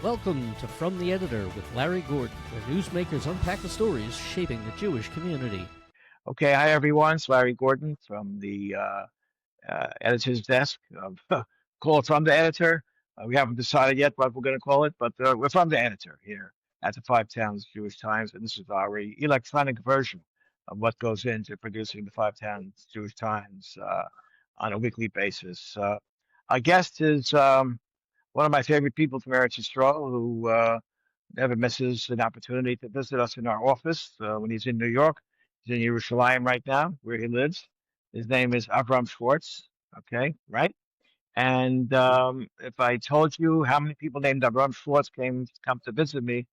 Welcome to From the Editor with Larry Gordon, where newsmakers unpack the stories shaping the Jewish community. Okay, hi everyone. It's Larry Gordon from the editor's desk of Call It From the Editor. We haven't decided yet what we're going to call it, but we're from the editor here at the Five Towns Jewish Times, and this is our electronic version of what goes into producing the Five Towns Jewish Times on a weekly basis. Our guest is one of my favorite people from Eretz Yisrael who never misses an opportunity to visit us in our office when he's in New York. He's in Jerusalem right now, where he lives. His name is Avrohom Schwartz. Okay, right? And if I told you how many people named Avrohom Schwartz come to visit me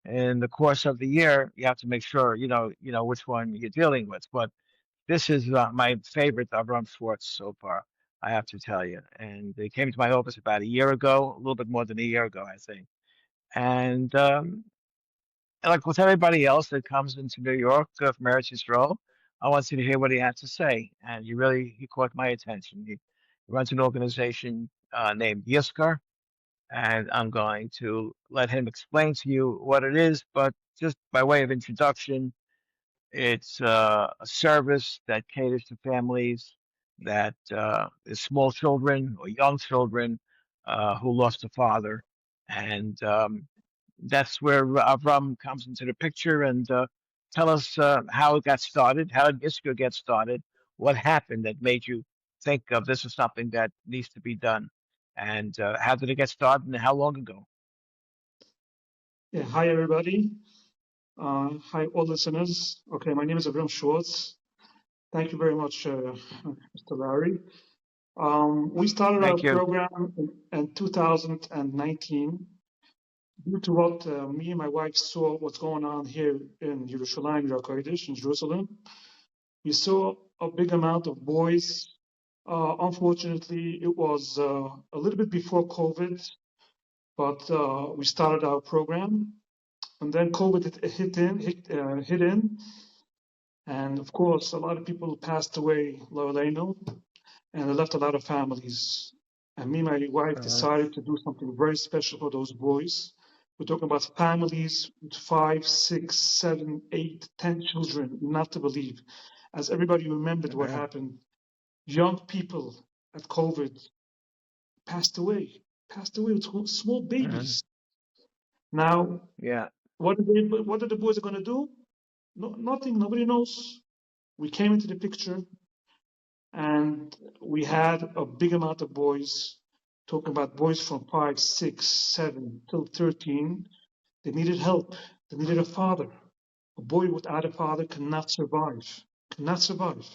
in the course of the year, you have to make sure you know which one you're dealing with. But this is my favorite Avrohom Schwartz so far, I have to tell you. And they came to my office about a year ago, a little bit more than a year ago, I think. And like with everybody else that comes into New York from Eretz Yisrael, I wanted to hear what he had to say, and he caught my attention. He runs an organization named Yizkor, and I'm going to let him explain to you what it is. But just by way of introduction, it's a service that caters to families that is small children or young children who lost a father, and that's where Avram comes into the picture. And tell us how it got started. How did Yizkor get started? What happened that made you think of this is something that needs to be done? And how did it get started and how long ago? Yeah, hi everybody. Hi all listeners. Okay, my name is Avrohom Schwartz. Thank you very much, Mr. Larry. We started our Thank you. program in 2019 due to what me and my wife saw what's going on here in Yerushalayim, Kodesh, in Jerusalem. We saw a big amount of boys. Unfortunately, it was a little bit before COVID, but we started our program. And then COVID hit in, and of course, a lot of people passed away, lo aleinu, and it left a lot of families. And me and my wife decided to do something very special for those boys. We're talking about families with 5, 6, 7, 8, 10 children, not to believe. As everybody remembered what happened, young people at COVID passed away with small babies. Now, Yeah. what are the boys going to do? No, nothing. Nobody knows. We came into the picture, and we had a big amount of boys. Talking about boys from 5, 6, 7 till 13. They needed help. They needed a father. A boy without a father cannot survive. Cannot survive.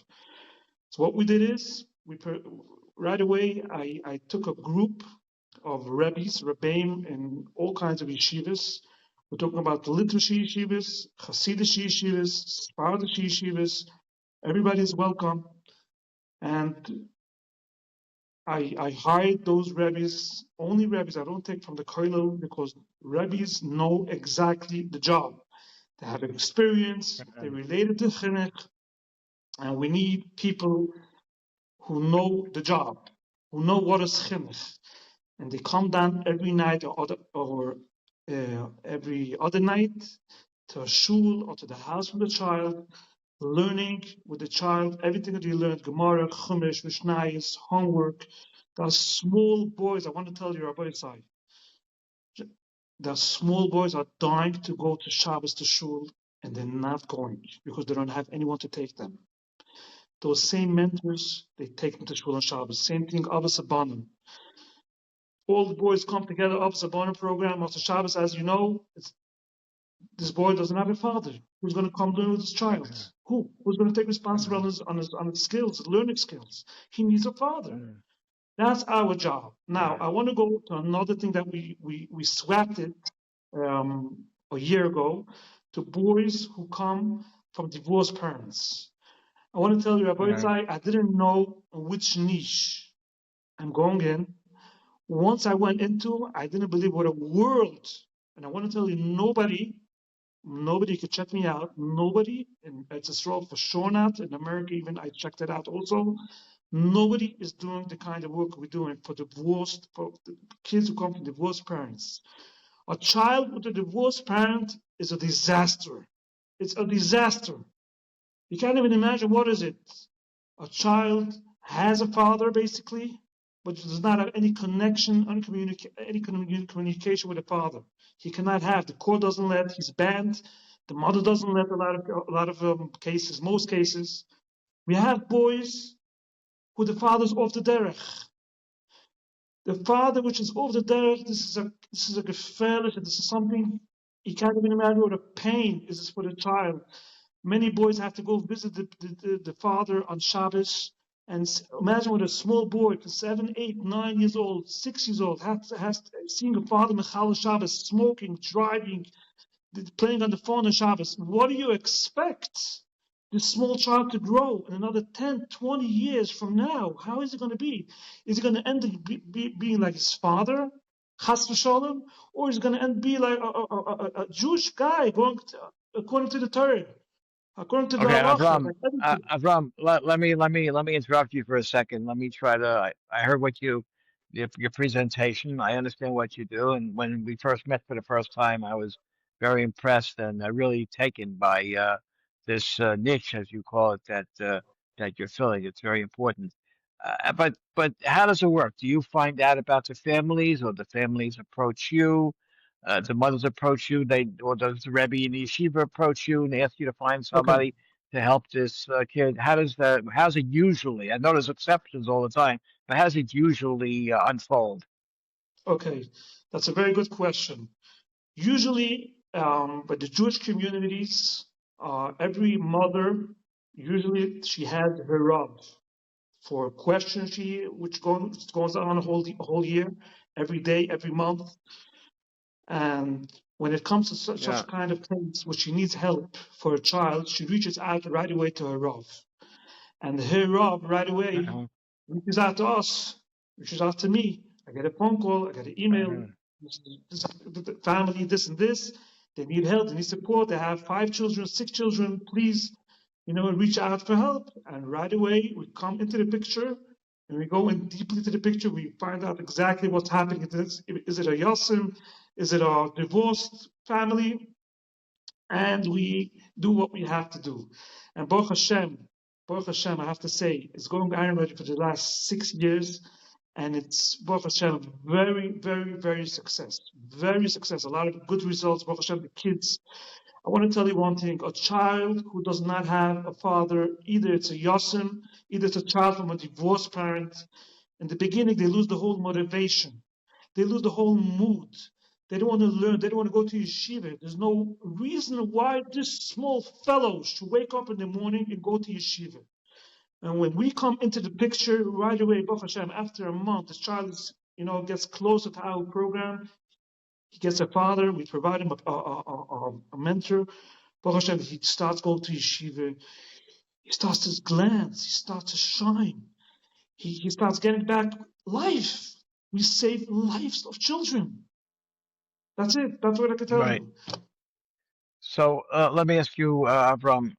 So what we did is right away I took a group of rabbis, rabbeim, in all kinds of yeshivas. We're talking about literacy yeshivas, Hasidic yeshivas, Sephardic yeshivas. Everybody is welcome. And I hired those rabbis, only rabbis. I don't take from the kollel because rabbis know exactly the job. They have experience, they're related to chinuch, and we need people who know the job, who know what is chinuch. And they come down every night or every other night to a shul or to the house of the child, learning with the child everything that you learned, Gemara, Chumash, Mishnayos, homework. Those small boys, I want to tell you, Rabbi Isai, the small boys are dying to go to Shabbos to shul, and they're not going because they don't have anyone to take them. Those same mentors, they take them to shul on Shabbos. Same thing, Avos Abanim. All the boys come together, Avos Abanim program, after Shabbos, as you know, this boy doesn't have a father. Who's going to come learn with his child? Who's going to take responsibility on his skills, learning skills? He needs a father. That's our job. Now, I want to go to another thing that we swapped it a year ago to boys who come from divorced parents. I want to tell you, Rabbi Yitzhak, I didn't know which niche I'm going in. Once I went into, I didn't believe what a world. And I want to tell you, nobody could check me out. Nobody in Eretz Yisrael, for sure not. In America, even I checked it out also. Nobody is doing the kind of work we're doing for the kids who come from divorced parents. A child with a divorced parent is a disaster. It's a disaster. You can't even imagine what is it. A child has a father, basically, but does not have any connection, any communication with the father. He cannot have. The court doesn't let. He's banned. The mother doesn't let. A lot of cases, most cases, we have boys who the father's off the derech. The father, which is off the derech, this is a gefährlich. This is something you can't even imagine what a pain is this for the child. Many boys have to go visit the father on Shabbos. And imagine what a small boy, 7, 8, 9 years old, 6 years old, has seeing a father Mechal Shabbos, smoking, driving, playing on the phone on Shabbos. What do you expect this small child to grow in another 10, 20 years from now? How is it going to be? Is it going to end up being like his father, Chas v'sholem, or is it going to end be like a Jewish guy going according to the Torah? According to the Okay, halacha, Avram, like everything. Avram, let me interrupt you for a second. Let me try to. I heard what your presentation. I understand what you do, and when we first met for the first time, I was very impressed and really taken by this niche, as you call it, that you're filling. It's very important. But how does it work? Do you find out about the families, or the families approach you? The mothers approach you, or does the Rebbe in the yeshiva approach you and ask you to find Okay, somebody to help this kid? How's it usually? I know there's exceptions all the time, but how's it usually unfold? okay, that's a very good question. Usually, but the Jewish communities, every mother, usually she has her Rav for questions which goes on a whole year, every day, every month. And when it comes to such Yeah. a kind of case where she needs help for a child, she reaches out right away to her Rav. And her Rav right away Uh-huh. reaches out to us, reaches out to me. I get a phone call, I get an email. Uh-huh. The family, this and this, they need help, they need support. They have 5 children, 6 children. Please, reach out for help. And right away, we come into the picture and we go in deeply into the picture. We find out exactly what's happening. Is it a Yassim? Is it a divorced family? And we do what we have to do. And Baruch Hashem, I have to say, it's going iron ready for the last 6 years, and it's Baruch Hashem very, very, very success, very success. A lot of good results. Baruch Hashem, the kids. I want to tell you one thing: a child who does not have a father, either it's a yasim, either it's a child from a divorced parent. In the beginning, they lose the whole motivation, they lose the whole mood. They don't want to learn. They don't want to go to yeshiva. There's no reason why this small fellow should wake up in the morning and go to yeshiva. And when we come into the picture right away, Baruch Hashem, after a month, this child gets closer to our program. He gets a father. We provide him a mentor. Baruch Hashem, he starts going to yeshiva. He starts to glance. He starts to shine. He starts getting back life. We save lives of children. That's it. That's what I can tell Right. you. So let me ask you, Avram.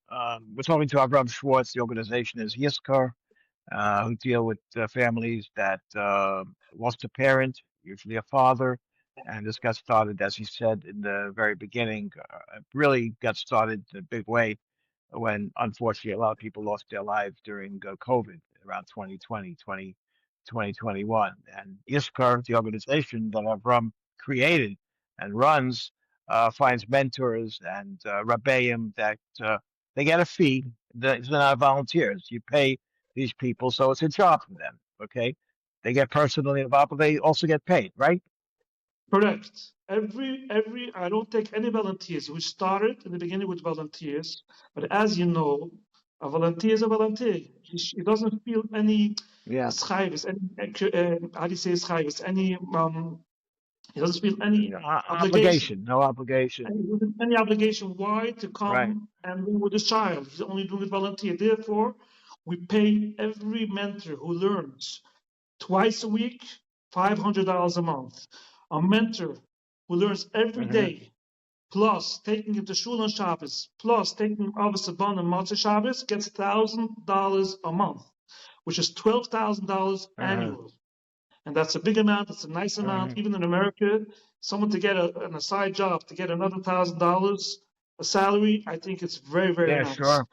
We're talking to Avrohom Schwartz. The organization is Yizkor, who deal with families that lost a parent, usually a father. And this got started, as he said in the very beginning, really got started in a big way when, unfortunately, a lot of people lost their lives during COVID around 2020, 2021. And Yizkor, the organization that Avram created and runs, finds mentors and rabbeim that they get a fee. They're not volunteers. You pay these people, so it's a job for them. Okay, they get personally involved, but they also get paid, right? Correct. Every I don't take any volunteers. We started in the beginning with volunteers, but as you know, a volunteer is a volunteer. He doesn't feel any Yeah. schijves, how do you say schijves? He doesn't feel any obligation. Obligation, no obligation. Any obligation. Why to Right. come and be with this child? He's only doing it volunteer. Therefore, we pay every mentor who learns twice a week, $500 a month. A mentor who learns every Hmm. day, plus taking him to Shul on Shabbos, plus taking him Avos Saban and Matzah Shabbos, gets $1,000 a month, which is $12,000 Uh-huh. annual. And that's a big amount. It's a nice amount. Mhm. Even in America, someone to get a side job, to get another $1,000 a salary, I think it's very, very Yeah, nice. sure.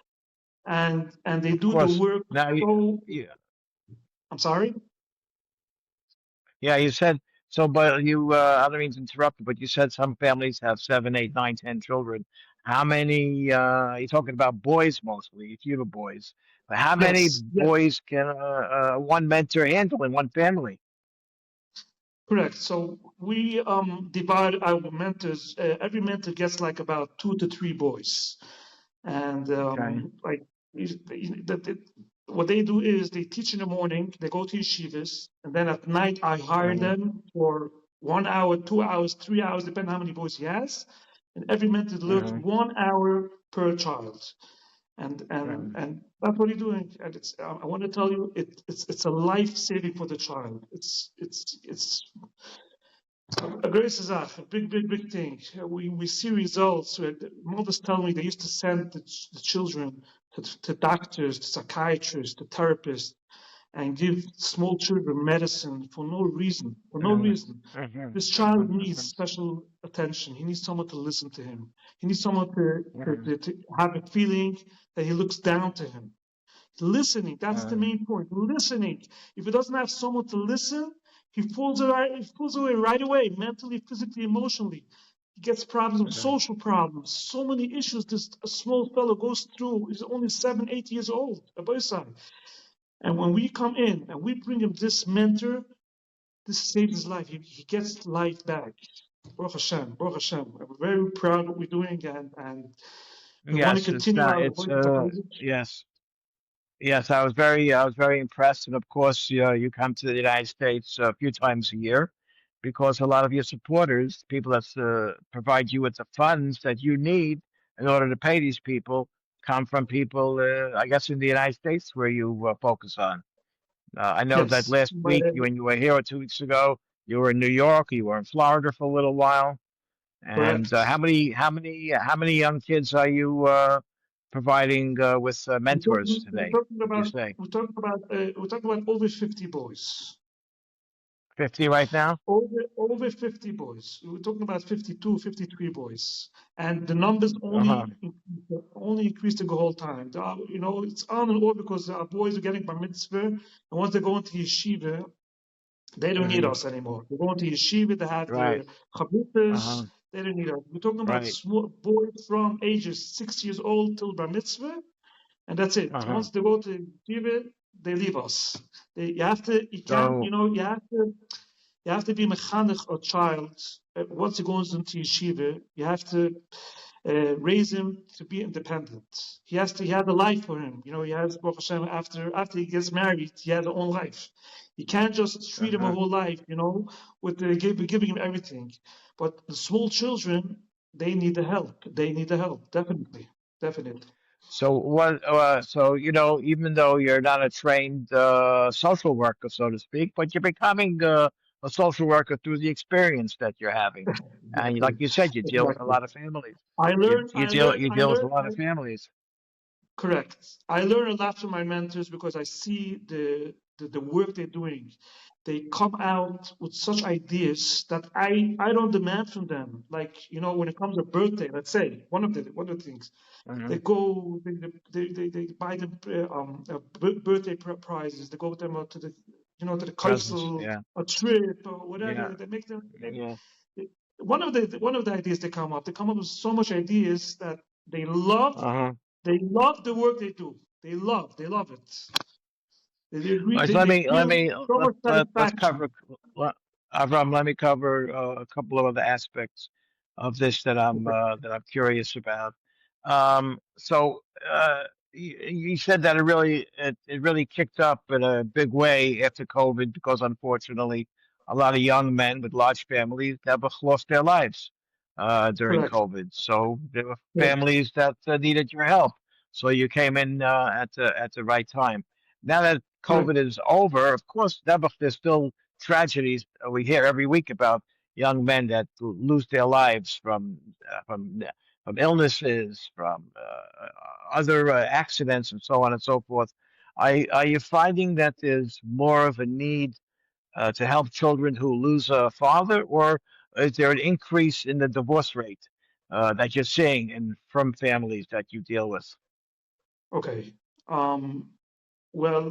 And they Of do the course. work Now, so. you, I'm sorry. yeah, you said so, but you, I don't mean to interrupt you, but you said some families have 7, 8, 9, 10 children. How many, you're talking about boys mostly, fewer boys. But how many Yes, yes, boys can one mentor handle in one family? correct. So we divide our mentors. Every mentor gets like about 2 to 3 boys, and Okay. like what they do is they teach in the morning. They go to yeshivas, and then at night I hire Uh-huh. them for 1 hour, 2 hours, 3 hours, depending on how many boys he has. And every mentor learns Uh-huh. 1 hour per child. and Uh-huh. and and that's what you're doing. And it's I want to tell you, it's a life saving for the child. It's a great Zach, a big thing. We see results. Mothers tell me they used to send the children to doctors, to psychiatrists, to therapists, and give small children medicine for no reason. For no Uh-huh. reason. Uh-huh. This Uh-huh. child needs Uh-huh. special attention. He needs someone to listen to him. He needs someone to, Uh-huh. to have a feeling that he looks down to him. Listening, that's the Uh-huh. main point. Listening. If he doesn't have someone to listen, he falls away right away, mentally, physically, emotionally. He gets problems, Uh-huh. social problems, so many issues this a small fellow goes through. He's only 7, 8 years old, a boy son. And when we come in and we bring him this mentor, this saves his life. He gets life back. Baruch Hashem, Baruch Hashem. We're very proud of what we're doing, and we want to Yes, it's continue not, our it's, voices of yes. Yes, I was very impressed, and of course, you come to the United States a few times a year, because a lot of your supporters, people that provide you with the funds that you need in order to pay these people, come from people, I guess, in the United States where you focus on. I know that Yes, last but week, when you were here, or 2 weeks ago, you were in New York, you were in Florida for a little while. And correct. how many young kids are you providing with We're mentors talking, we're today? talking Would you about say over 50 boys. 50 right now? Over 50 boys. We're talking about 52, 53 boys. And the numbers Uh-huh. only increasing the whole time. It's on and off because our boys are getting bar mitzvah, and once they go into yeshiva, they don't need Hmm. us anymore. They go into yeshiva, they have their Right. chabutas, Uh-huh. they don't need us. We're talking about Right. small boys from ages 6 years old till bar mitzvah, and that's it. Uh-huh. Once they go to yeshiva, they leave us. You can't, So, you have to be mechanech a child. Once he goes into yeshiva, you have to raise him to be independent. He has a life for him. He has Baruch Hashem, after he gets married, he has his own life. You can't just treat him a uh-huh. whole life, with giving him everything. But the small children, they need the help. They need the help, definitely, definitely. So what? So even though you're not a trained social worker, so to speak, but you're becoming a social worker through the experience that you're having, and like Exactly, you said, you deal with a exactly. lot of families. I You learn, you I deal learn, you I deal with a learn, lot I of families. correct. I learn a lot from my mentors because I see the work they're doing. They come out with such ideas that I don't demand from them. Like, when it comes to birthday, let's say one of the things Hmm. they go they buy them birthday prizes. They go with them to the Presence. coastal Yeah. a trip or whatever. Yeah. They make them. Yeah. One of the ideas they come up with so much ideas that they love Uh-huh. they love the work they do. They love it. All right, so They let feel me so much let's cover. satisfaction. Avram, let me cover a couple of other aspects of this Okay. that I'm curious about. So you said that it really kicked up in a big way after COVID, because unfortunately a lot of young men with large families never lost their lives during Correct. COVID. So there were Correct. families that needed your help. So you came in at the right time. Now that Correct. COVID is over, of course, there's still tragedies we hear every week about young men that lose their lives from illnesses, from other accidents, and so on and so forth. Are you finding that there's more of a need to help children who lose a father, or is there an increase in the divorce rate that you're seeing from families that you deal with? Okay. Um, well,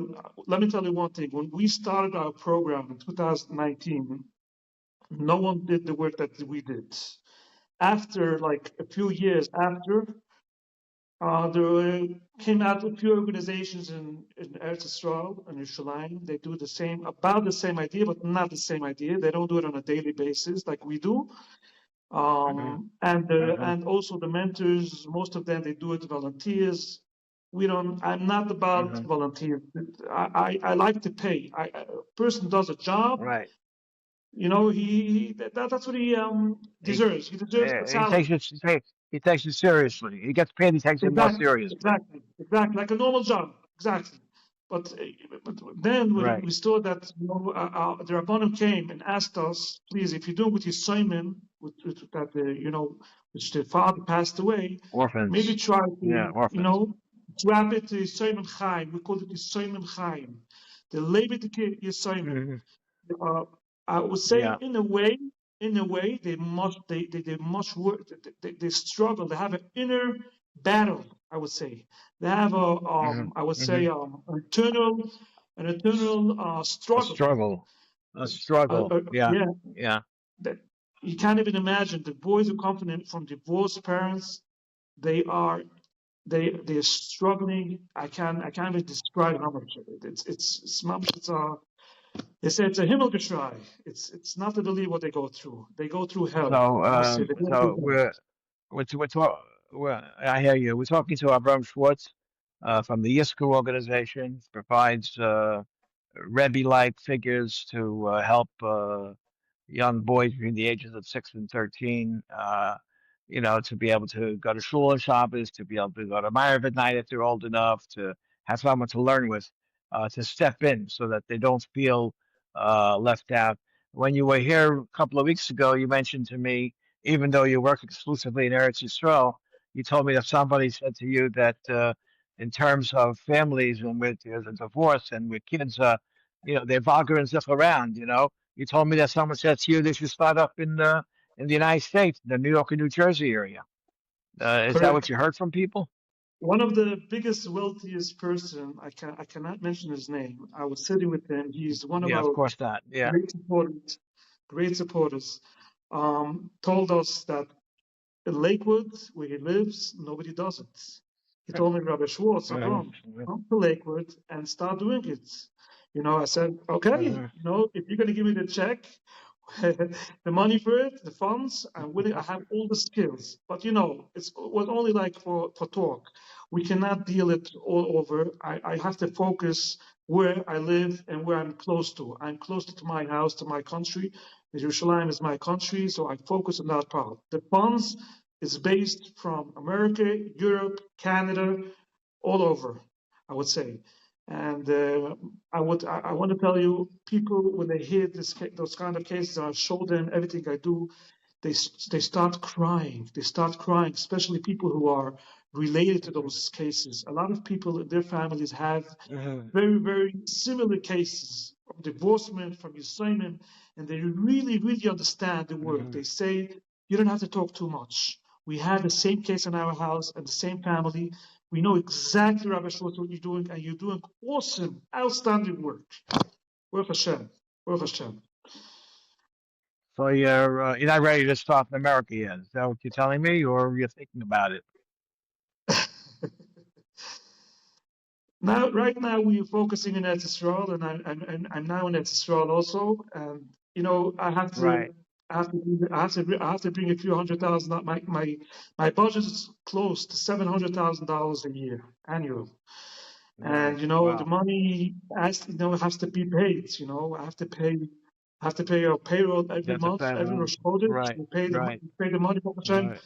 let me tell you one thing. When we started our program in 2019, no one did the work that we did. After like a few years after, there came out a few organizations in Eretz Yisrael and Yerushalayim. They do the same, about the same idea, but not the same idea. They don't do it on a daily basis like we do. Hmm. And also the mentors, most of them they do it volunteers. We don't. I'm not about Hmm. volunteers. I like to pay. A person does a job. Right. That's what he He, deserves. He deserves a he takes salary. it. He takes it seriously. He gets paid. He takes it more Exactly, seriously. exactly, like a normal job, exactly. But then when Right. we saw that the Rabbanim came and asked us, please, if you're doing with your Simon, that which the father passed away, maybe Orphans. try Yeah, to orphans. swap it to Simon Chaim. We call it the Simon Chaim, the Levitic Simon. Hmm. uh, I would say Yeah. in a way, they must work. They struggle. They have an inner battle. I would say they have Hmm. I would Hmm. say an eternal A struggle. struggle. A struggle. Yeah. Yeah, Yeah. that you can't even imagine. The boys who come from divorced parents, they are they're struggling. I can't even describe how much. It's a Himmelgeschrei. It's not to believe what they go through. They go through hell. So, I must say they go through so hell. we're talk, I hear you. We're talking to Avrohom Schwartz from the Yizkor organization, provides Rebbe-like figures to help young boys between the ages of 6 and 13, to be able to go to shul on Shabbos, to be able to go to Ma'ariv at night if they're old enough, to have someone to learn with, to step in so that they don't feel left out. When you were here a couple of weeks ago, you mentioned to me, even though you work exclusively in Eretz Yisrael, you told me that somebody said to you that in terms of families and with there's a divorce and with kids, they're vulgar and stuff around, you told me that someone said to you they should start up in the United States, the New York and New Jersey area. Is that what Correct. you heard from people? One of the biggest, wealthiest person, I cannot mention his name. I was sitting with him. He's one of Yeah, of our course not. Yeah. great supporters. Great supporters. Told us that in Lakewood, where he lives, nobody does it. He told me, Rabbi Schwartz, Mhm. Avram, come to Lakewood and start doing it. I said, okay, Mhm. if you're going to give me the check, the money for it, the funds, I'm willing, I have all the skills. But, it was only like for talk. We cannot deal it all over. I have to focus where I live and where I'm close to. I'm closer to my house, to my country. Jerusalem is my country, so I focus on that part. The funds is based from America, Europe, Canada, all over, I would say. And I want to tell you, people when they hear those kind of cases, I show them everything I do. They they start crying. They start crying, especially people who are related to those cases. A lot of people in their families have Mhm. very, very similar cases of divorcement from Yisraelim, and they really, really understand the work. Mhm. They say, you don't have to talk too much. We had the same case in our house and the same family. We know exactly, Rabbi Schwartz, what you're doing, and you're doing awesome, outstanding work. Baruch Hashem. Baruch Hashem. So you're not ready to start in America yet. Is that what you're telling me, or you're thinking about it? Now, right now, we're focusing on Eretz Yisrael, and I'm now in Eretz Yisrael also. And I have to, Right. I have to, I have to bring a few $100,000. My budget is close to $700,000 a year annual, and Nice. the Wow. money has to be paid. I have to pay our payroll every That's a month, every federal. Rosh Chodesh. Right. We Right. pay the money for Hashem. Right.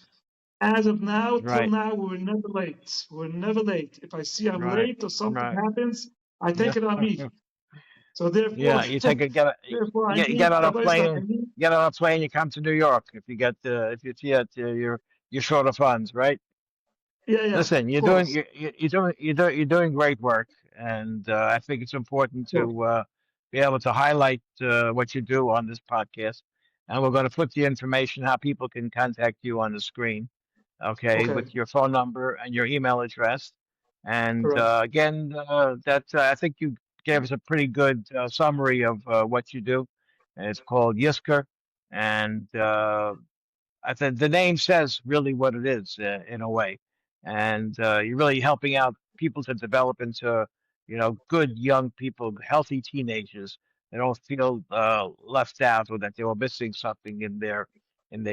As of now, till Right. now, we were never late. We're never late. If I see I'm Right. late or something Right. happens, I Yeah. take it on me. So therefore, Yeah. You take a get a, therefore, I you get need on a Rabbi Isaac. I plane. need. Get on a plane. You come to New York if you get if you see it you're short of funds, right? Yeah, yeah, Listen, of course, you're doing great work, and I think it's important of course. be able to highlight what you do on this podcast, and we're going to put the information how people can contact you on the screen. Okay, Okay, with your phone number and your email address. And correct. again, I think you gave us a pretty good summary of what you do. And it's called Yizkor, and I think the name says really what it is in a way, and you're really helping out people to develop into good young people, healthy teenagers. They don't feel left out or that they were missing something in their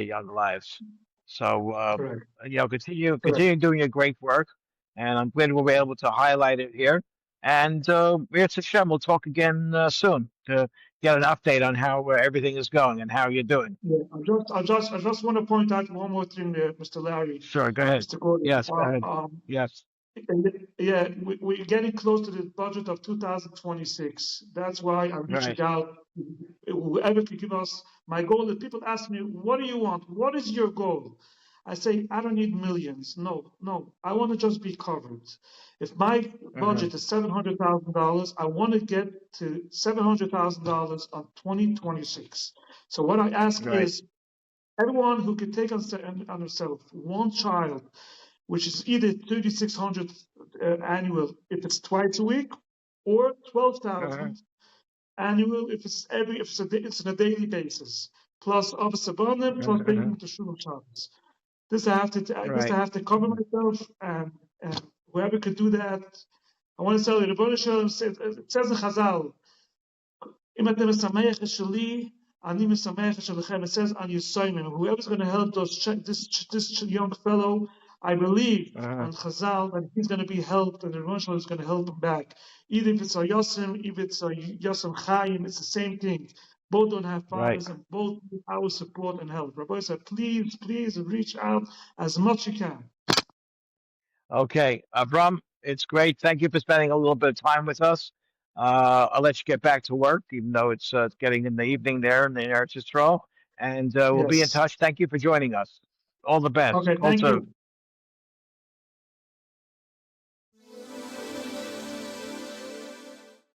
young lives. So Correct. Correct. continue doing your great work, and I'm glad we'll be able to highlight it here. And Mirz Hashem, we'll talk again soon to get an update on how everything is going and how you're doing. Yeah, I just want to point out one more thing there, Mr. Larry, Sure, go ahead. Mr. Gordon. Yes, go ahead. Yes. Yeah, we're getting close to the budget of 2026. That's why I'm Right. reaching out. Whoever could give us, my goal is people ask me, what do you want? What is your goal? I say, I don't need millions. No. I want to just be covered. If my budget is $700,000, I want to get to $700,000 on 2026. So what I ask Right. is everyone who can take on themselves one child, which is either 3,600 annual if it's twice a week, or 12,000 annual if it's on a daily basis, plus office abandonment, plus taking them to shul Shabbos. This I have to cover myself, and whoever could do that, I want to tell you, the Rebbeinu Shalom says, it says in Chazal, "Im atem mesamech es sheli, ani mesamech es shelechem." It says on Yisayim, whoever's going to help this young fellow, I believe on Chazal that he's going to be helped, and the Rebbeinu Shalom is going to help him back. Either if it's a Yosim, if it's a Yosim Chaim, it's the same thing. Both don't have fathers, and both need our support and help. Rabbi said, please reach out as much as you can. Okay, Avram, it's great. Thank you for spending a little bit of time with us. I'll let you get back to work, even though it's getting in the evening there in the Eretz Yisrael. And we'll be in Yes. touch. Thank you for joining us. All the best. Okay, Kol thank tov. you.